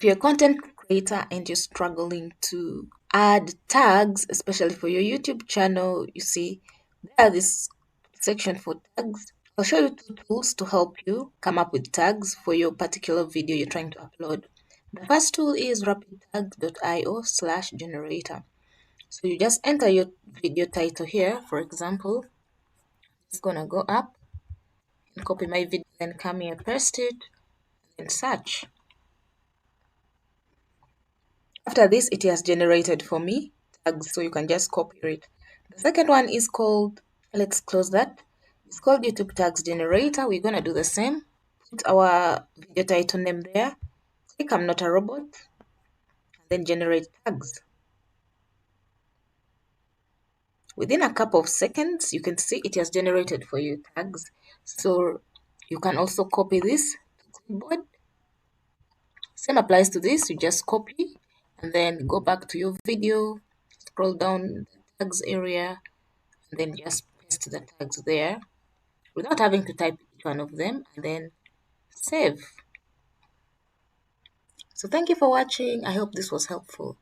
you're a content creator and you're struggling to add tags, especially for your YouTube channel, you see, there this section for tags. I'll show you 2 tools to help you come up with tags for your particular video you're trying to upload. The first tool is rapidtags.io/generator. So you just enter your video title here. For example, it's gonna go up and copy my video, then come here, paste it, and search. After this, it has generated for me tags, so you can just copy it. The second one is called, let's close that. It's called YouTube Tags Generator. We're gonna do the same. Put our video title name there. Click I'm not a robot, and then generate tags. Within a couple of seconds, you can see it has generated for you tags. So you can also copy this to clipboard. Same applies to this. You just copy and then go back to your video, scroll down the tags area, and then just paste the tags there without having to type each one of them, and then save. So thank you for watching. I hope this was helpful.